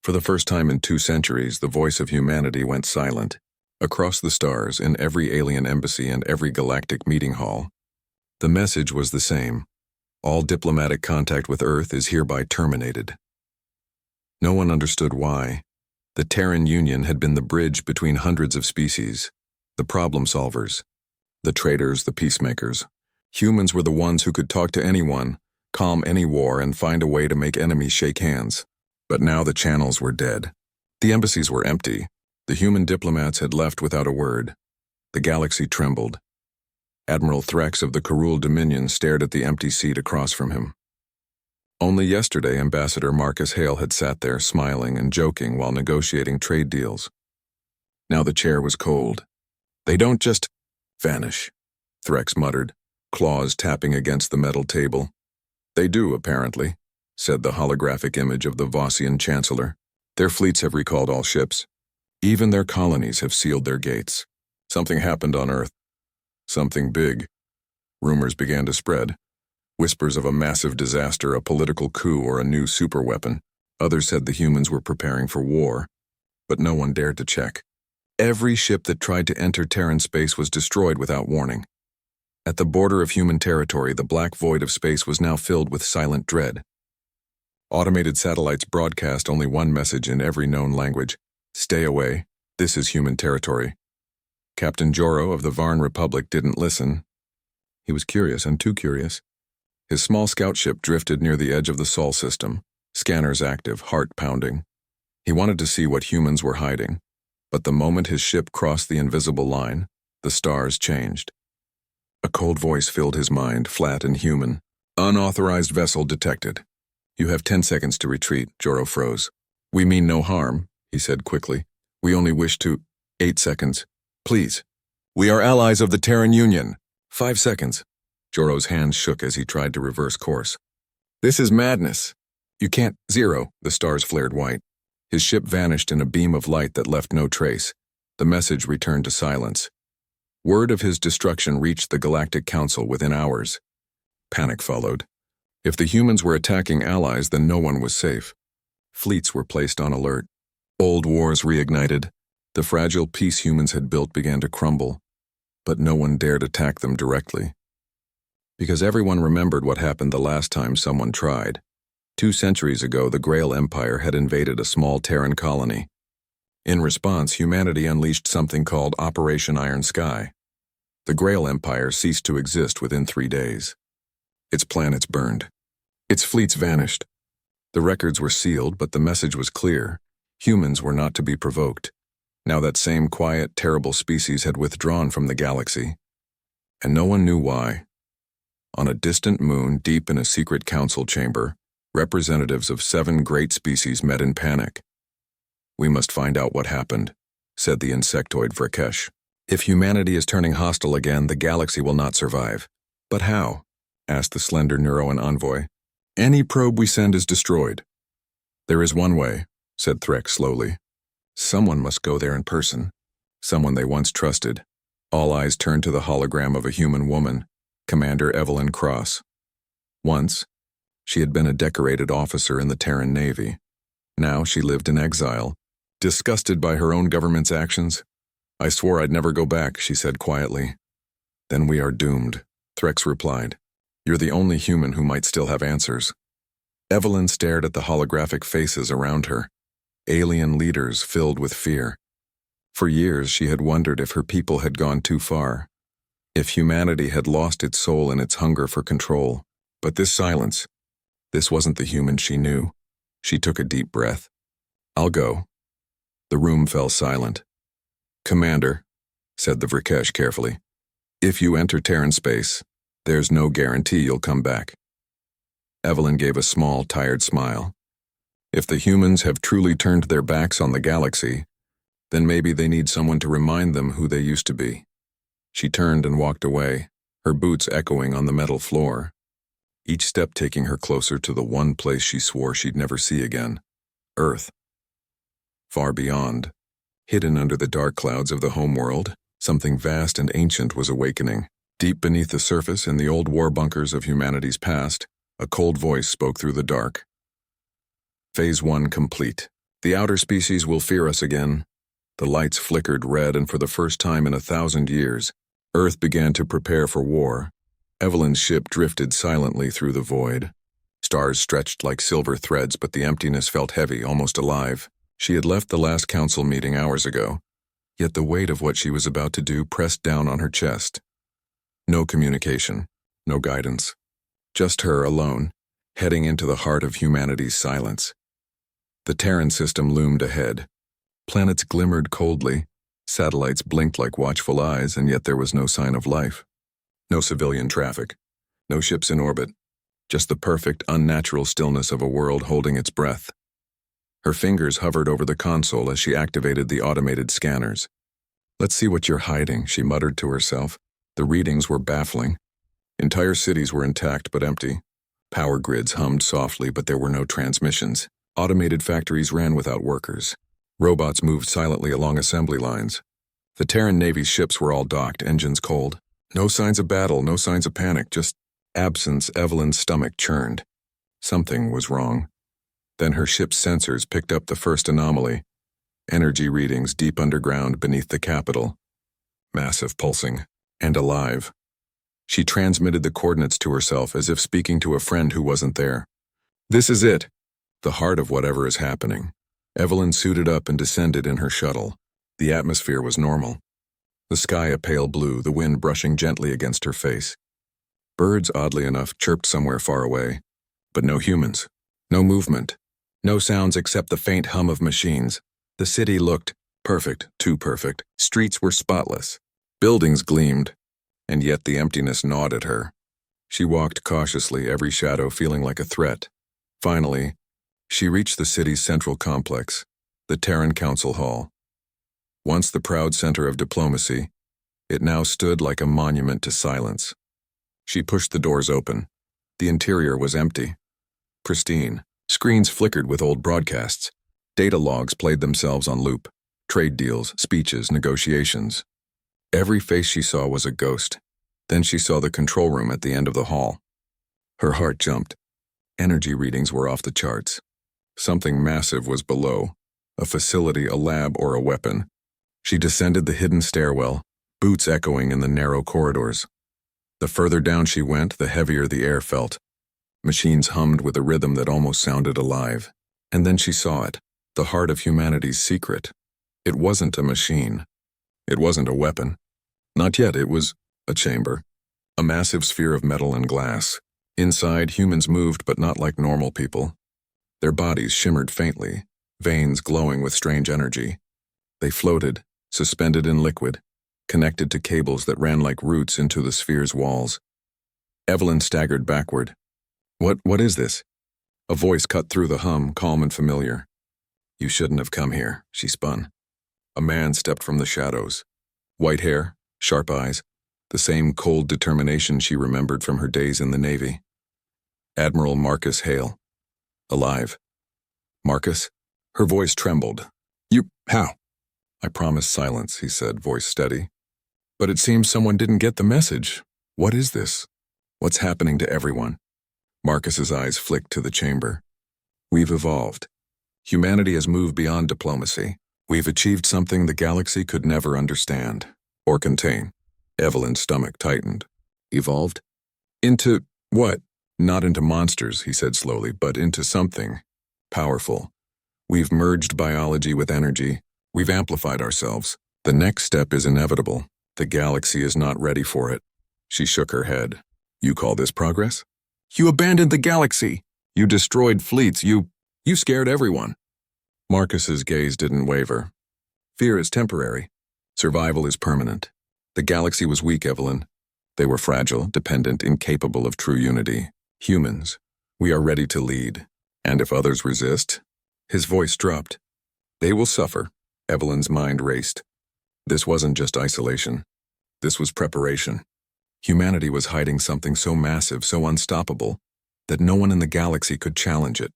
For the first time in 2 centuries, the voice of humanity went silent. Across the stars, in every alien embassy and every galactic meeting hall, the message was the same. All diplomatic contact with Earth is hereby terminated. No one understood why. The Terran Union had been the bridge between hundreds of species, the problem solvers, the traitors, the peacemakers. Humans were the ones who could talk to anyone, calm any war, and find a way to make enemies shake hands. But now the channels were dead. The embassies were empty. The human diplomats had left without a word. The galaxy trembled. Admiral Threx of the Karul Dominion stared at the empty seat across from him. Only yesterday, Ambassador Marcus Hale had sat there smiling and joking while negotiating trade deals. Now the chair was cold. "They don't just vanish," Threx muttered, claws tapping against the metal table. "They do, apparently," said the holographic image of the Vossian Chancellor. "Their fleets have recalled all ships. Even their colonies have sealed their gates. Something happened on Earth. Something big." Rumors began to spread. Whispers of a massive disaster, a political coup, or a new superweapon. Others said the humans were preparing for war, but no one dared to check. Every ship that tried to enter Terran space was destroyed without warning. At the border of human territory, the black void of space was now filled with silent dread. Automated satellites broadcast only one message in every known language: "Stay away, this is human territory." Captain Joro of the Varn Republic didn't listen. He was curious, and too curious. His small scout ship drifted near the edge of the Sol system, scanners active, heart pounding. He wanted to see what humans were hiding, but the moment his ship crossed the invisible line, the stars changed. A cold voice filled his mind, flat and human. "Unauthorized vessel detected. You have 10 seconds to retreat." Joro froze. "We mean no harm," he said quickly. "We only wish to—" 8 seconds. "Please. We are allies of the Terran Union." 5 seconds. Joro's hands shook as he tried to reverse course. "This is madness. You can't—" 0. The stars flared white. His ship vanished in a beam of light that left no trace. The message returned to silence. Word of his destruction reached the Galactic Council within hours. Panic followed. If the humans were attacking allies, then no one was safe. Fleets were placed on alert. Old wars reignited. The fragile peace humans had built began to crumble, but no one dared attack them directly. Because everyone remembered what happened the last time someone tried. 2 centuries ago, the Grail Empire had invaded a small Terran colony. In response, humanity unleashed something called Operation Iron Sky. The Grail Empire ceased to exist within 3 days. Its planets burned. Its fleets vanished. The records were sealed, but the message was clear. Humans were not to be provoked. Now that same quiet, terrible species had withdrawn from the galaxy, and no one knew why. On a distant moon, deep in a secret council chamber, representatives of 7 great species met in panic. "We must find out what happened," said the insectoid Vrakesh. "If humanity is turning hostile again, the galaxy will not survive." "But how?" asked the slender Neuroan envoy. "Any probe we send is destroyed." "There is one way," said Threx slowly. "Someone must go there in person. Someone they once trusted." All eyes turned to the hologram of a human woman, Commander Evelyn Cross. Once, she had been a decorated officer in the Terran Navy. Now she lived in exile, disgusted by her own government's actions. "I swore I'd never go back," she said quietly. "Then we are doomed," Threx replied. "You're the only human who might still have answers." Evelyn stared at the holographic faces around her, alien leaders filled with fear. For years she had wondered if her people had gone too far, if humanity had lost its soul in its hunger for control. But this silence, this wasn't the human she knew. She took a deep breath. "I'll go." The room fell silent. "Commander," said the Vrakesh carefully, "if you enter Terran space, there's no guarantee you'll come back." Evelyn gave a small, tired smile. If the humans have truly turned their backs on the galaxy, then maybe they need someone to remind them who they used to be. She turned and walked away, her boots echoing on the metal floor, each step taking her closer to the one place she swore she'd never see again: Earth. Far beyond, hidden under the dark clouds of the homeworld, something vast and ancient was awakening. Deep beneath the surface, in the old war bunkers of humanity's past, a cold voice spoke through the dark. Phase 1 complete. The outer species will fear us again. The lights flickered red, and for the first time in 1,000 years, Earth began to prepare for war. Evelyn's ship drifted silently through the void. Stars stretched like silver threads, but the emptiness felt heavy, almost alive. She had left the last council meeting hours ago, yet the weight of what she was about to do pressed down on her chest. No communication, no guidance. Just her alone, heading into the heart of humanity's silence. The Terran system loomed ahead. Planets glimmered coldly, satellites blinked like watchful eyes, and yet there was no sign of life. No civilian traffic, no ships in orbit, just the perfect, unnatural stillness of a world holding its breath. Her fingers hovered over the console as she activated the automated scanners. "Let's see what you're hiding," she muttered to herself. The readings were baffling. Entire cities were intact but empty. Power grids hummed softly, but there were no transmissions. Automated factories ran without workers. Robots moved silently along assembly lines. The Terran Navy's ships were all docked, engines cold. No signs of battle, no signs of panic, just absence. Evelyn's stomach churned. Something was wrong. Then her ship's sensors picked up the first anomaly. Energy readings deep underground beneath the capital. Massive, pulsing, and alive. She transmitted the coordinates to herself as if speaking to a friend who wasn't there. "This is it, the heart of whatever is happening." Evelyn suited up and descended in her shuttle. The atmosphere was normal. The sky a pale blue, the wind brushing gently against her face. Birds, oddly enough, chirped somewhere far away. But no humans. No movement. No sounds except the faint hum of machines. The city looked perfect, too perfect. Streets were spotless. Buildings gleamed. And yet the emptiness gnawed at her. She walked cautiously, every shadow feeling like a threat. Finally, she reached the city's central complex, the Terran Council Hall. Once the proud center of diplomacy, it now stood like a monument to silence. She pushed the doors open. The interior was empty. Pristine. Screens flickered with old broadcasts. Data logs played themselves on loop. Trade deals, speeches, negotiations. Every face she saw was a ghost. Then she saw the control room at the end of the hall. Her heart jumped. Energy readings were off the charts. Something massive was below. A facility, a lab, or a weapon. She descended the hidden stairwell, boots echoing in the narrow corridors. The further down she went, the heavier the air felt. Machines hummed with a rhythm that almost sounded alive. And then she saw it, the heart of humanity's secret. It wasn't a machine. It wasn't a weapon. Not yet. It was a chamber. A massive sphere of metal and glass. Inside, humans moved, but not like normal people. Their bodies shimmered faintly, veins glowing with strange energy. They floated, suspended in liquid, connected to cables that ran like roots into the sphere's walls. Evelyn staggered backward. What is this?" A voice cut through the hum, calm and familiar. "You shouldn't have come here," she spun. A man stepped from the shadows. White hair, sharp eyes, the same cold determination she remembered from her days in the Navy. Admiral Marcus Hale. Alive. "Marcus?" Her voice trembled. How?" "I promised silence," he said, voice steady. "But it seems someone didn't get the message. What is this? What's happening to everyone?" Marcus's eyes flicked to the chamber. "We've evolved. Humanity has moved beyond diplomacy. We've achieved something the galaxy could never understand or contain." Evelyn's stomach tightened. "Evolved? Into what?" "Not into monsters," he said slowly, "but into something powerful. We've merged biology with energy. We've amplified ourselves. The next step is inevitable. The galaxy is not ready for it." She shook her head. "You call this progress? You abandoned the galaxy. You destroyed fleets. You scared everyone." Marcus's gaze didn't waver. "Fear is temporary. Survival is permanent. The galaxy was weak, Evelyn. They were fragile, dependent, incapable of true unity. Humans, we are ready to lead. And if others resist..." His voice dropped. "They will suffer." Evelyn's mind raced. This wasn't just isolation. This was preparation. Humanity was hiding something so massive, so unstoppable, that no one in the galaxy could challenge it.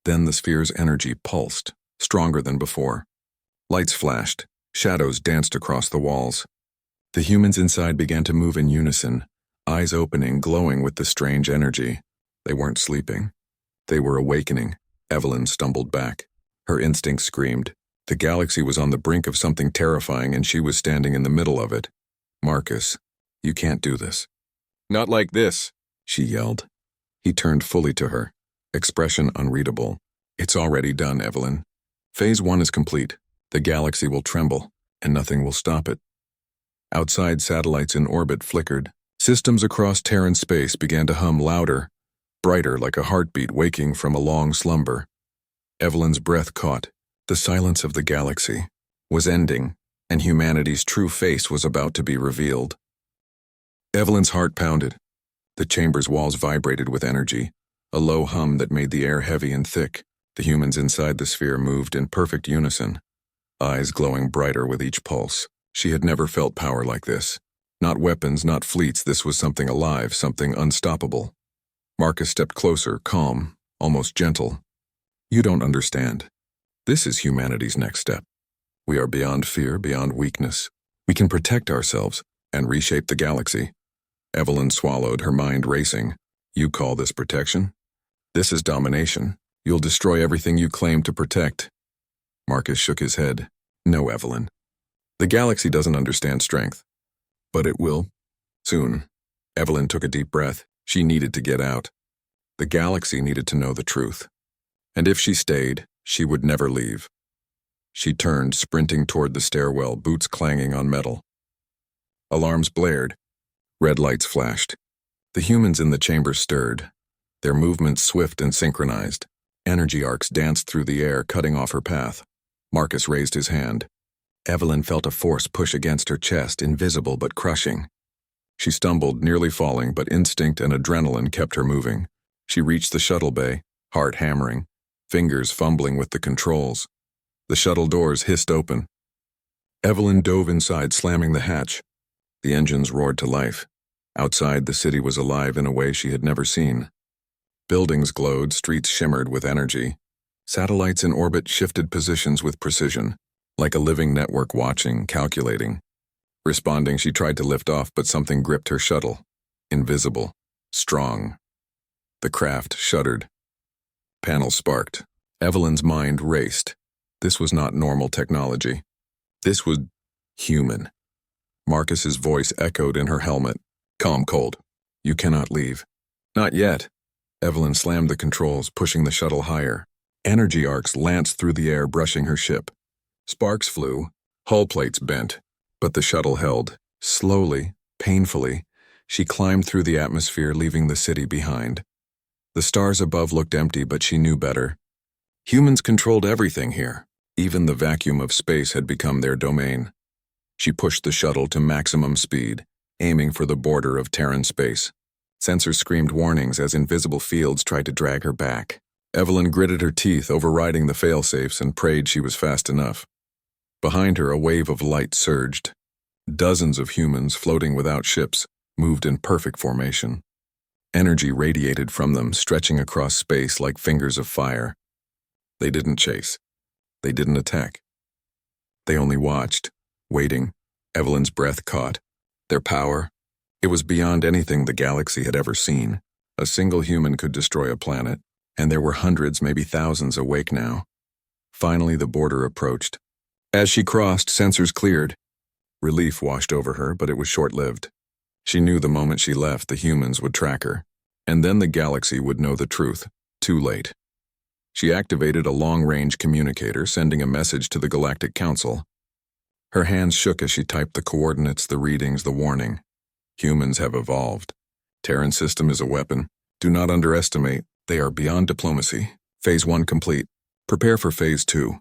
Then the sphere's energy pulsed, stronger than before. Lights flashed, shadows danced across the walls. The humans inside began to move in unison, eyes opening, glowing with the strange energy. They weren't sleeping. They were awakening. Evelyn stumbled back. Her instinct screamed. The galaxy was on the brink of something terrifying and she was standing in the middle of it. "Marcus, you can't do this." "Not like this," she yelled. He turned fully to her, expression unreadable. "It's already done, Evelyn. Phase 1 is complete. The galaxy will tremble, and nothing will stop it." Outside, satellites in orbit flickered. Systems across Terran space began to hum louder, brighter like a heartbeat waking from a long slumber. Evelyn's breath caught. The silence of the galaxy was ending, and humanity's true face was about to be revealed. Evelyn's heart pounded. The chamber's walls vibrated with energy, a low hum that made the air heavy and thick. The humans inside the sphere moved in perfect unison, eyes glowing brighter with each pulse. She had never felt power like this. Not weapons, not fleets, this was something alive, something unstoppable. Marcus stepped closer, calm, almost gentle. "You don't understand. This is humanity's next step. We are beyond fear, beyond weakness. We can protect ourselves and reshape the galaxy." Evelyn swallowed, her mind racing. "You call this protection? This is domination. You'll destroy everything you claim to protect." Marcus shook his head. "No, Evelyn. The galaxy doesn't understand strength. But it will. Soon." Evelyn took a deep breath. She needed to get out. The galaxy needed to know the truth. And if she stayed, she would never leave. She turned, sprinting toward the stairwell, boots clanging on metal. Alarms blared. Red lights flashed. The humans in the chamber stirred, their movements swift and synchronized. Energy arcs danced through the air, cutting off her path. Marcus raised his hand. Evelyn felt a force push against her chest, invisible but crushing. She stumbled, nearly falling, but instinct and adrenaline kept her moving. She reached the shuttle bay, heart hammering, fingers fumbling with the controls. The shuttle doors hissed open. Evelyn dove inside, slamming the hatch. The engines roared to life. Outside, the city was alive in a way she had never seen. Buildings glowed, streets shimmered with energy. Satellites in orbit shifted positions with precision, like a living network watching, calculating. Responding, she tried to lift off, but something gripped her shuttle. Invisible, strong. The craft shuddered. Panels sparked. Evelyn's mind raced. This was not normal technology. This was human. Marcus's voice echoed in her helmet. "Calm, cold. You cannot leave." "Not yet." Evelyn slammed the controls, pushing the shuttle higher. Energy arcs lanced through the air, brushing her ship. Sparks flew, hull plates bent, but the shuttle held. Slowly, painfully, she climbed through the atmosphere, leaving the city behind. The stars above looked empty, but she knew better. Humans controlled everything here. Even the vacuum of space had become their domain. She pushed the shuttle to maximum speed, aiming for the border of Terran space. Sensors screamed warnings as invisible fields tried to drag her back. Evelyn gritted her teeth, overriding the failsafes, and prayed she was fast enough. Behind her, a wave of light surged. Dozens of humans, floating without ships, moved in perfect formation. Energy radiated from them, stretching across space like fingers of fire. They didn't chase. They didn't attack. They only watched, waiting. Evelyn's breath caught. Their power, it was beyond anything the galaxy had ever seen. A single human could destroy a planet, and there were hundreds, maybe thousands, awake now. Finally, the border approached. As she crossed, sensors cleared. Relief washed over her, but it was short-lived. She knew the moment she left, the humans would track her, and then the galaxy would know the truth, too late. She activated a long-range communicator, sending a message to the Galactic Council. Her hands shook as she typed the coordinates, the readings, the warning. Humans have evolved. Terran system is a weapon. Do not underestimate. They are beyond diplomacy. Phase 1 complete. Prepare for Phase 2.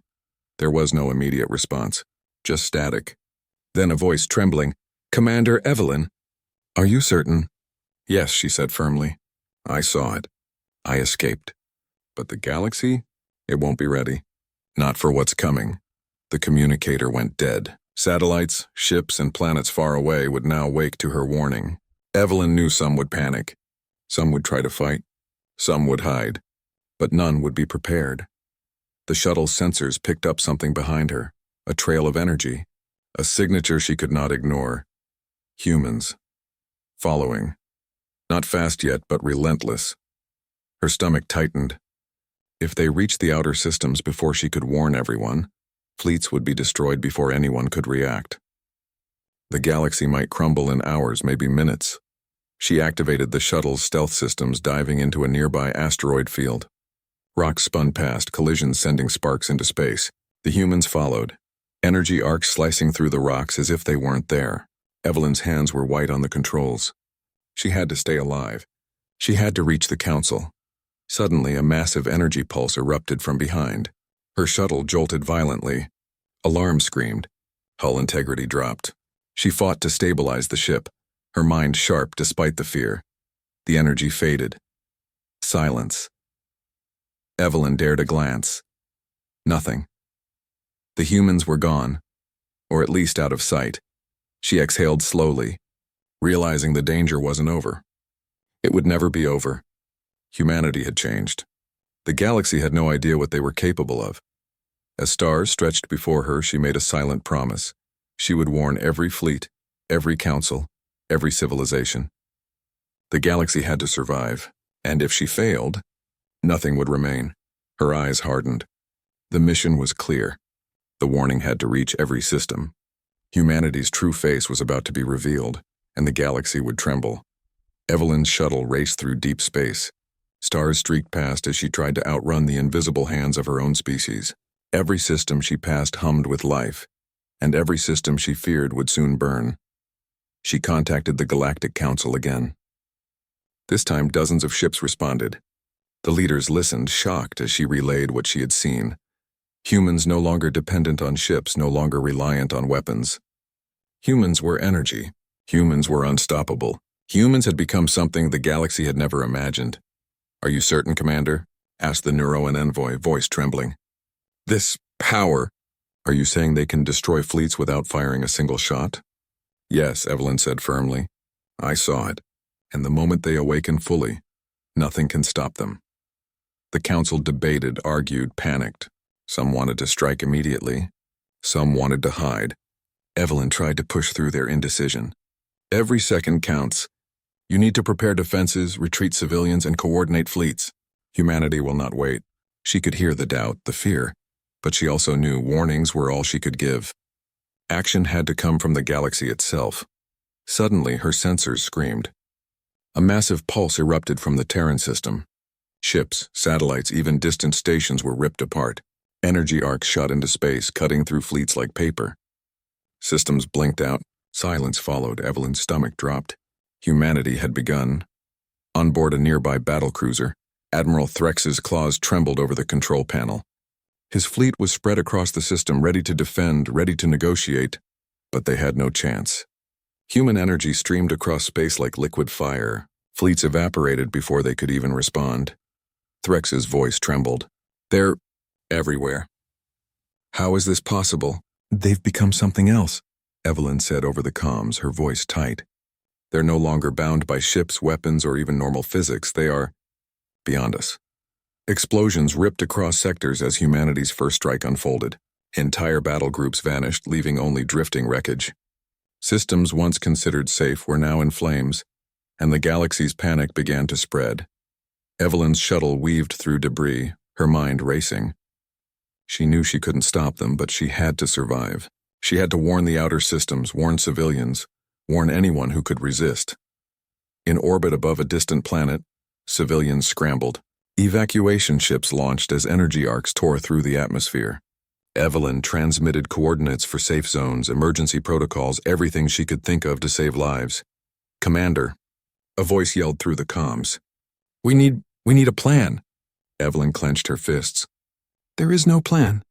There was no immediate response, just static. Then a voice trembling. "Commander Evelyn, are you certain?" "Yes," she said firmly. "I saw it. I escaped. But the galaxy? It won't be ready. Not for what's coming." The communicator went dead. Satellites, ships, and planets far away would now wake to her warning. Evelyn knew some would panic. Some would try to fight. Some would hide. But none would be prepared. The shuttle's sensors picked up something behind her, a trail of energy, a signature she could not ignore. Humans. Following. Not fast yet, but relentless. Her stomach tightened. If they reached the outer systems before she could warn everyone, fleets would be destroyed before anyone could react. The galaxy might crumble in hours, maybe minutes. She activated the shuttle's stealth systems, diving into a nearby asteroid field. Rocks spun past, collisions sending sparks into space. The humans followed, energy arcs slicing through the rocks as if they weren't there. Evelyn's hands were white on the controls. She had to stay alive. She had to reach the council. Suddenly, a massive energy pulse erupted from behind. Her shuttle jolted violently. Alarm screamed. Hull integrity dropped. She fought to stabilize the ship, her mind sharp despite the fear. The energy faded. Silence. Evelyn dared a glance. Nothing. The humans were gone, or at least out of sight. She exhaled slowly, realizing the danger wasn't over. It would never be over. Humanity had changed. The galaxy had no idea what they were capable of. As stars stretched before her, she made a silent promise. She would warn every fleet, every council, every civilization. The galaxy had to survive, and if she failed, nothing would remain. Her eyes hardened. The mission was clear. The warning had to reach every system. Humanity's true face was about to be revealed, and the galaxy would tremble. Evelyn's shuttle raced through deep space. Stars streaked past as she tried to outrun the invisible hands of her own species. Every system she passed hummed with life, and every system she feared would soon burn. She contacted the Galactic Council again. This time, dozens of ships responded. The leaders listened, shocked, as she relayed what she had seen. Humans no longer dependent on ships, no longer reliant on weapons. Humans were energy. Humans were unstoppable. Humans had become something the galaxy had never imagined. "Are you certain, Commander?" asked the Neuroan envoy, voice trembling. "This power, are you saying they can destroy fleets without firing a single shot?" "Yes," Evelyn said firmly. "I saw it, and the moment they awaken fully, nothing can stop them." The council debated, argued, panicked. Some wanted to strike immediately. Some wanted to hide. Evelyn tried to push through their indecision. "Every second counts. You need to prepare defenses, retreat civilians, and coordinate fleets. Humanity will not wait." She could hear the doubt, the fear, but she also knew warnings were all she could give. Action had to come from the galaxy itself. Suddenly, her sensors screamed. A massive pulse erupted from the Terran system. Ships, satellites, even distant stations were ripped apart. Energy arcs shot into space, cutting through fleets like paper. Systems blinked out. Silence followed. Evelyn's stomach dropped. Humanity had begun. On board a nearby battlecruiser, Admiral Threx's claws trembled over the control panel. His fleet was spread across the system, ready to defend, ready to negotiate, but they had no chance. Human energy streamed across space like liquid fire. Fleets evaporated before they could even respond. Threx's voice trembled. "They're everywhere." "How is this possible?" "They've become something else," Evelyn said over the comms, her voice tight. "They're no longer bound by ships, weapons, or even normal physics. They are beyond us." Explosions ripped across sectors as humanity's first strike unfolded. Entire battle groups vanished, leaving only drifting wreckage. Systems once considered safe were now in flames, and the galaxy's panic began to spread. Evelyn's shuttle weaved through debris, her mind racing. She knew she couldn't stop them, but she had to survive. She had to warn the outer systems, warn civilians, warn anyone who could resist. In orbit above a distant planet, civilians scrambled. Evacuation ships launched as energy arcs tore through the atmosphere. Evelyn transmitted coordinates for safe zones, emergency protocols, everything she could think of to save lives. "Commander," a voice yelled through the comms. We need a plan." Evelyn clenched her fists. "There is no plan.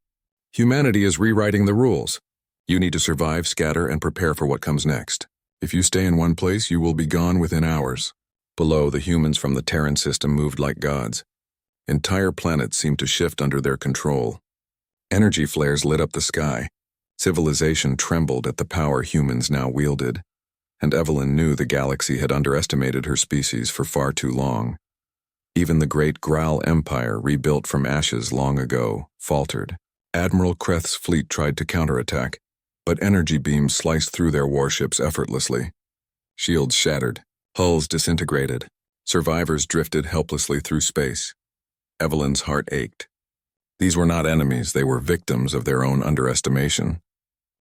Humanity is rewriting the rules. You need to survive, scatter, and prepare for what comes next. If you stay in one place, you will be gone within hours." Below, the humans from the Terran system moved like gods. Entire planets seemed to shift under their control. Energy flares lit up the sky. Civilization trembled at the power humans now wielded. And Evelyn knew the galaxy had underestimated her species for far too long. Even the great Graal Empire, rebuilt from ashes long ago, faltered. Admiral Kreth's fleet tried to counterattack, but energy beams sliced through their warships effortlessly. Shields shattered, hulls disintegrated. Survivors drifted helplessly through space. Evelyn's heart ached. These were not enemies, they were victims of their own underestimation.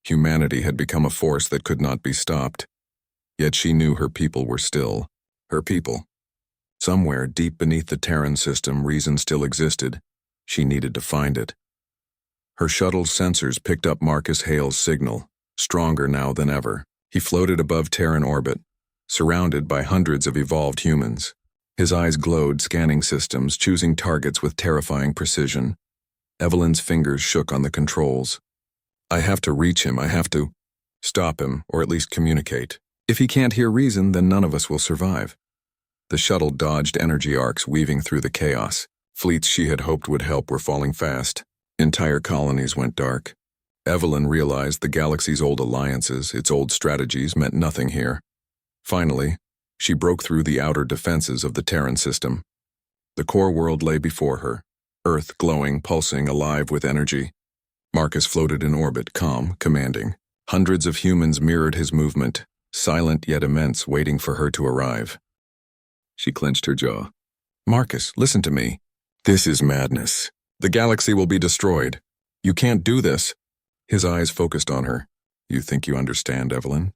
Humanity had become a force that could not be stopped. Yet she knew her people were still her people. Somewhere deep beneath the Terran system, reason still existed. She needed to find it. Her shuttle's sensors picked up Marcus Hale's signal, stronger now than ever. He floated above Terran orbit, surrounded by hundreds of evolved humans. His eyes glowed, scanning systems, choosing targets with terrifying precision. Evelyn's fingers shook on the controls. I have to reach him, I have to stop him, or at least communicate. If he can't hear reason, then none of us will survive. The shuttle dodged energy arcs weaving through the chaos. Fleets she had hoped would help were falling fast. Entire colonies went dark. Evelyn realized the galaxy's old alliances, its old strategies, meant nothing here. Finally, she broke through the outer defenses of the Terran system. The core world lay before her, Earth glowing, pulsing, alive with energy. Marcus floated in orbit, calm, commanding. Hundreds of humans mirrored his movement, silent yet immense, waiting for her to arrive. She clenched her jaw. Marcus, listen to me. This is madness. The galaxy will be destroyed. You can't do this. His eyes focused on her. You think you understand, Evelyn?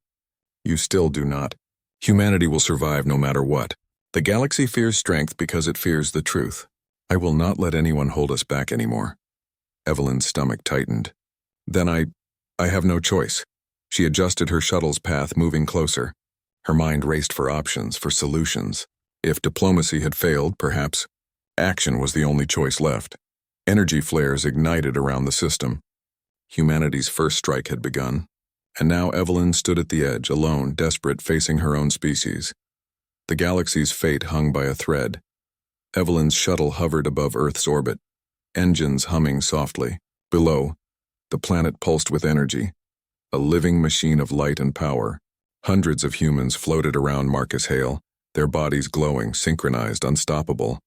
You still do not. Humanity will survive no matter what. The galaxy fears strength because it fears the truth. I will not let anyone hold us back anymore. Evelyn's stomach tightened. Then I have no choice. She adjusted her shuttle's path, moving closer. Her mind raced for options, for solutions. If diplomacy had failed, perhaps action was the only choice left. Energy flares ignited around the system. Humanity's first strike had begun. And now Evelyn stood at the edge, alone, desperate, facing her own species. The galaxy's fate hung by a thread. Evelyn's shuttle hovered above Earth's orbit, engines humming softly. Below, the planet pulsed with energy, a living machine of light and power. Hundreds of humans floated around Marcus Hale, their bodies glowing, synchronized, unstoppable.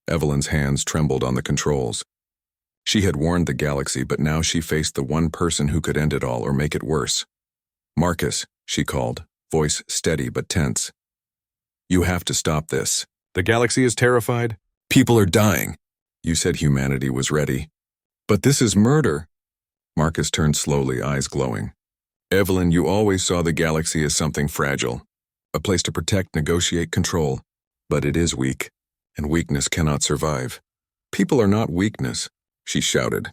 Evelyn's hands trembled on the controls. She had warned the galaxy, but now she faced the one person who could end it all or make it worse. Marcus, she called, voice steady but tense. You have to stop this. The galaxy is terrified. People are dying. You said humanity was ready. But this is murder. Marcus turned slowly, eyes glowing. Evelyn, you always saw the galaxy as something fragile, a place to protect, negotiate, control. But it is weak, and weakness cannot survive. People are not weakness, she shouted.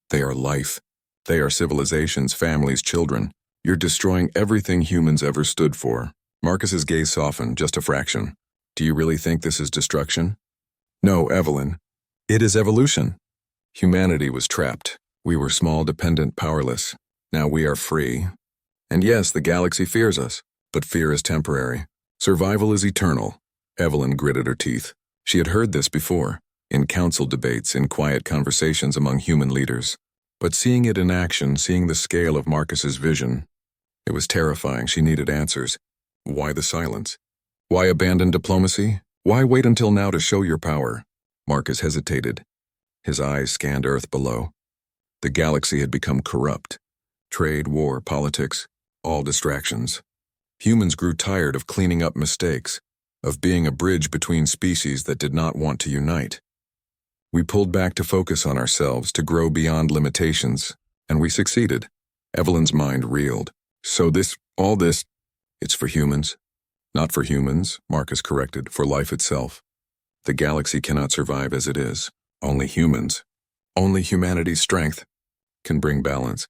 They are life. They are civilizations, families, children. You're destroying everything humans ever stood for. Marcus's gaze softened, just a fraction. Do you really think this is destruction? No, Evelyn. It is evolution. Humanity was trapped. We were small, dependent, powerless. Now we are free. And yes, the galaxy fears us, but fear is temporary. Survival is eternal. Evelyn gritted her teeth. She had heard this before, in council debates, in quiet conversations among human leaders. But seeing it in action, seeing the scale of Marcus's vision, it was terrifying. She needed answers. Why the silence? Why abandon diplomacy? Why wait until now to show your power? Marcus hesitated. His eyes scanned Earth below. The galaxy had become corrupt. Trade, war, politics, all distractions. Humans grew tired of cleaning up mistakes, of being a bridge between species that did not want to unite. We pulled back to focus on ourselves, to grow beyond limitations, and we succeeded. Evelyn's mind reeled. So all this, it's for humans. Not for humans, Marcus corrected, for life itself. The galaxy cannot survive as it is. Only humans, only humanity's strength, can bring balance.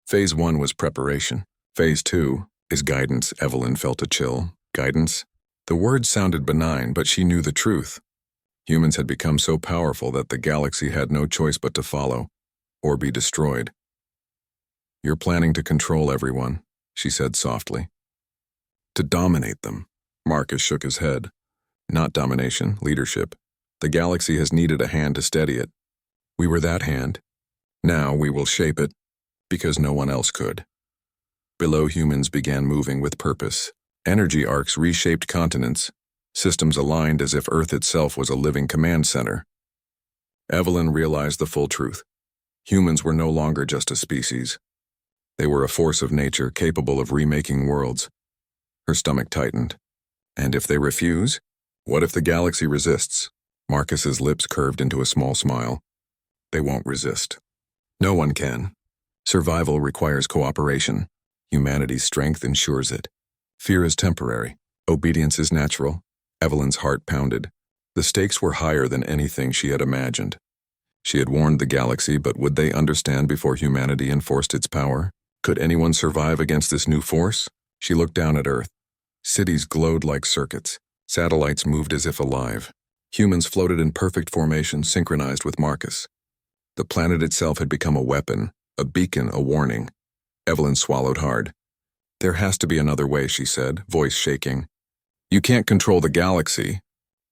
Phase 1 was preparation. Phase 2 is guidance. Evelyn felt a chill. Guidance? The word sounded benign, but she knew the truth. Humans had become so powerful that the galaxy had no choice but to follow, or be destroyed. You're planning to control everyone, she said softly. To dominate them. Marcus shook his head. Not domination, leadership. The galaxy has needed a hand to steady it. We were that hand. Now we will shape it, because no one else could. Below, humans began moving with purpose. Energy arcs reshaped continents. Systems aligned as if Earth itself was a living command center. Evelyn realized the full truth. Humans were no longer just a species. They were a force of nature capable of remaking worlds. Her stomach tightened. And if they refuse? What if the galaxy resists? Marcus's lips curved into a small smile. They won't resist. No one can. Survival requires cooperation. Humanity's strength ensures it. Fear is temporary. Obedience is natural. Evelyn's heart pounded. The stakes were higher than anything she had imagined. She had warned the galaxy, but would they understand before humanity enforced its power? Could anyone survive against this new force? She looked down at Earth. Cities glowed like circuits. Satellites moved as if alive. Humans floated in perfect formation, synchronized with Marcus. The planet itself had become a weapon, a beacon, a warning. Evelyn swallowed hard. There has to be another way, she said, voice shaking. You can't control the galaxy.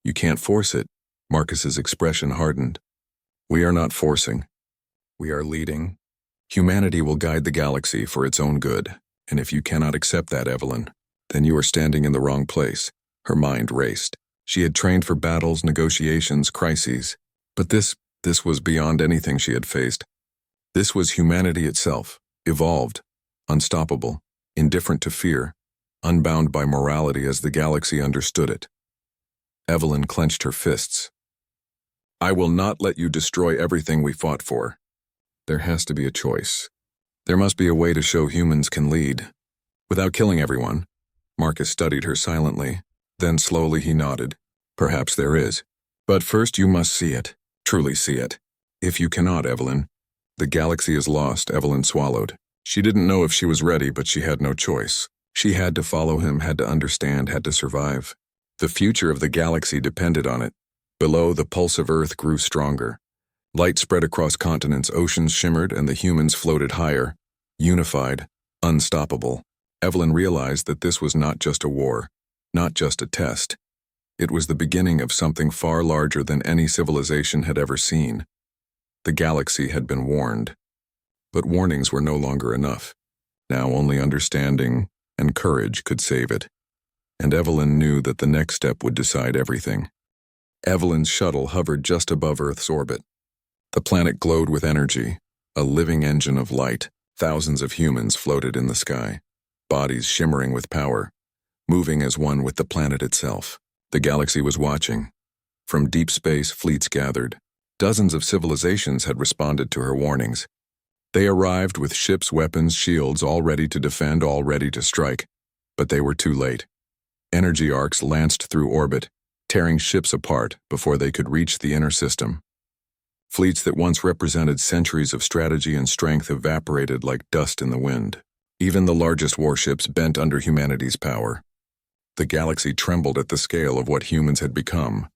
You can't force it. Marcus's expression hardened. We are not forcing. We are leading. Humanity will guide the galaxy for its own good, and if you cannot accept that, Evelyn, then you are standing in the wrong place. Her mind raced. She had trained for battles, negotiations, crises, but this was beyond anything she had faced. This was humanity itself, evolved, unstoppable, indifferent to fear, unbound by morality as the galaxy understood it. Evelyn clenched her fists. I will not let you destroy everything we fought for. There has to be a choice. There must be a way to show humans can lead. Without killing everyone. Marcus studied her silently. Then slowly he nodded. Perhaps there is. But first you must see it. Truly see it. If you cannot, Evelyn. The galaxy is lost, Evelyn swallowed. She didn't know if she was ready, but she had no choice. She had to follow him, had to understand, had to survive. The future of the galaxy depended on it. Below, the pulse of Earth grew stronger. Light spread across continents, oceans shimmered, and the humans floated higher. Unified, unstoppable. Evelyn realized that this was not just a war, not just a test. It was the beginning of something far larger than any civilization had ever seen. The galaxy had been warned. But warnings were no longer enough. Now only understanding and courage could save it. And Evelyn knew that the next step would decide everything. Evelyn's shuttle hovered just above Earth's orbit. The planet glowed with energy, a living engine of light. Thousands of humans floated in the sky, bodies shimmering with power, moving as one with the planet itself. The galaxy was watching. From deep space, fleets gathered. Dozens of civilizations had responded to her warnings. They arrived with ships, weapons, shields, all ready to defend, all ready to strike. But they were too late. Energy arcs lanced through orbit, tearing ships apart before they could reach the inner system. Fleets that once represented centuries of strategy and strength evaporated like dust in the wind. Even the largest warships bent under humanity's power. The galaxy trembled at the scale of what humans had become.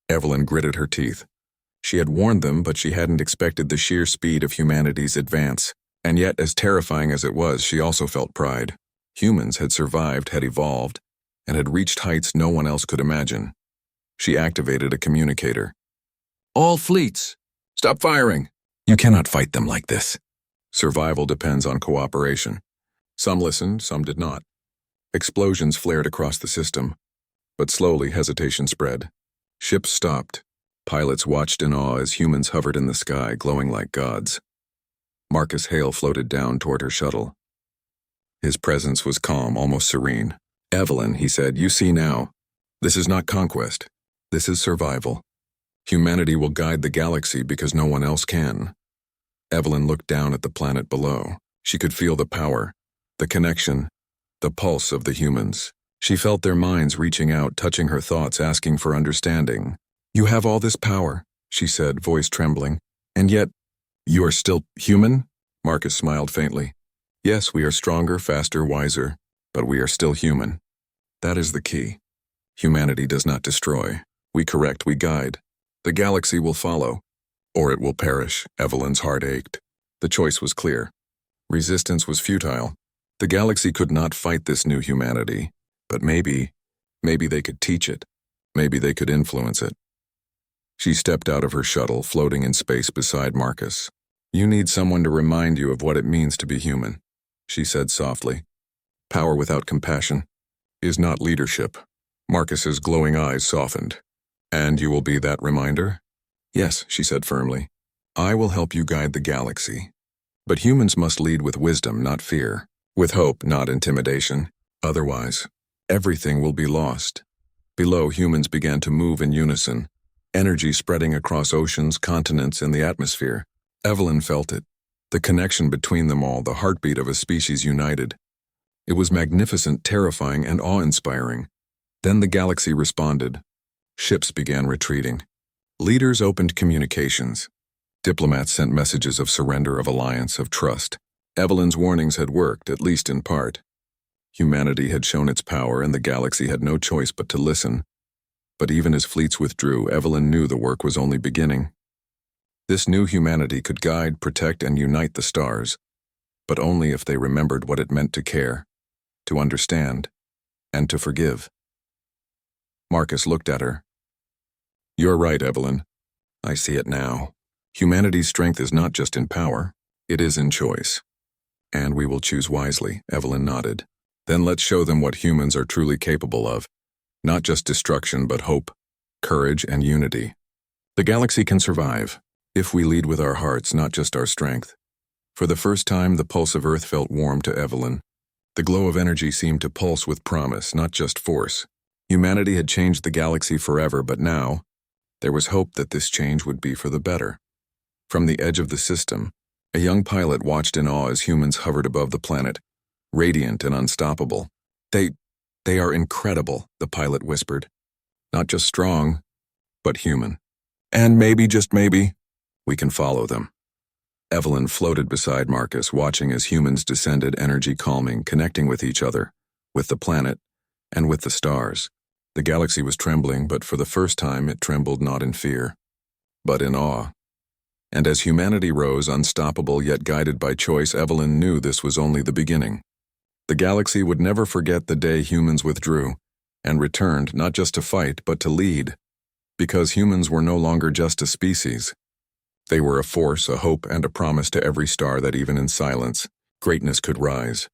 Evelyn gritted her teeth. She had warned them, but she hadn't expected the sheer speed of humanity's advance. And yet, as terrifying as it was, she also felt pride. Humans had survived, had evolved, and had reached heights no one else could imagine. She activated a communicator. All fleets, stop firing. You cannot fight them like this. Survival depends on cooperation. Some listened, some did not. Explosions flared across the system, but slowly hesitation spread. Ships stopped. Pilots watched in awe as humans hovered in the sky, glowing like gods. Marcus Hale floated down toward her shuttle. His presence was calm, almost serene. Evelyn, he said, you see now. This is not conquest. This is survival. Humanity will guide the galaxy because no one else can. Evelyn looked down at the planet below. She could feel the power, the connection, the pulse of the humans. She felt their minds reaching out, touching her thoughts, asking for understanding. You have all this power, she said, voice trembling. And yet, you are still human? Marcus smiled faintly. Yes, we are stronger, faster, wiser, but we are still human. That is the key. Humanity does not destroy. We correct, we guide. The galaxy will follow, or it will perish. Evelyn's heart ached. The choice was clear. Resistance was futile. The galaxy could not fight this new humanity, but maybe they could teach it. Maybe they could influence it. She stepped out of her shuttle, floating in space beside Marcus. You need someone to remind you of what it means to be human, she said softly. Power without compassion is not leadership. Marcus's glowing eyes softened. And you will be that reminder? Yes, she said firmly. I will help you guide the galaxy. But humans must lead with wisdom, not fear. With hope, not intimidation. Otherwise, everything will be lost. Below, humans began to move in unison. energy spreading across oceans, continents, and the atmosphere. Evelyn felt it, the connection between them all, the heartbeat of a species united. It was magnificent, terrifying, and awe-inspiring. Then the galaxy responded. Ships began retreating. Leaders opened communications. Diplomats sent messages of surrender, of alliance, of trust. Evelyn's warnings had worked, at least in part. Humanity had shown its power, and the galaxy had no choice but to listen. But even as fleets withdrew, Evelyn knew the work was only beginning. This new humanity could guide, protect, and unite the stars, but only if they remembered what it meant to care, to understand, and to forgive. Marcus looked at her. "You're right, Evelyn. I see it now. Humanity's strength is not just in power, it is in choice. And we will choose wisely," Evelyn nodded. "Then let's show them what humans are truly capable of. Not just destruction, but hope, courage, and unity. The galaxy can survive if we lead with our hearts, not just our strength." For the first time, the pulse of Earth felt warm to Evelyn. The glow of energy seemed to pulse with promise, not just force. Humanity had changed the galaxy forever, but now, there was hope that this change would be for the better. From the edge of the system, a young pilot watched in awe as humans hovered above the planet, radiant and unstoppable. They are incredible," the pilot whispered. "Not just strong, but human. And maybe, just maybe, we can follow them." Evelyn floated beside Marcus, watching as humans descended, energy calming, connecting with each other, with the planet, and with the stars. The galaxy was trembling, but for the first time it trembled not in fear, but in awe. And as humanity rose, unstoppable yet guided by choice, Evelyn knew this was only the beginning. The galaxy would never forget the day humans withdrew, and returned not just to fight, but to lead. Because humans were no longer just a species. They were a force, a hope, and a promise to every star that even in silence, greatness could rise.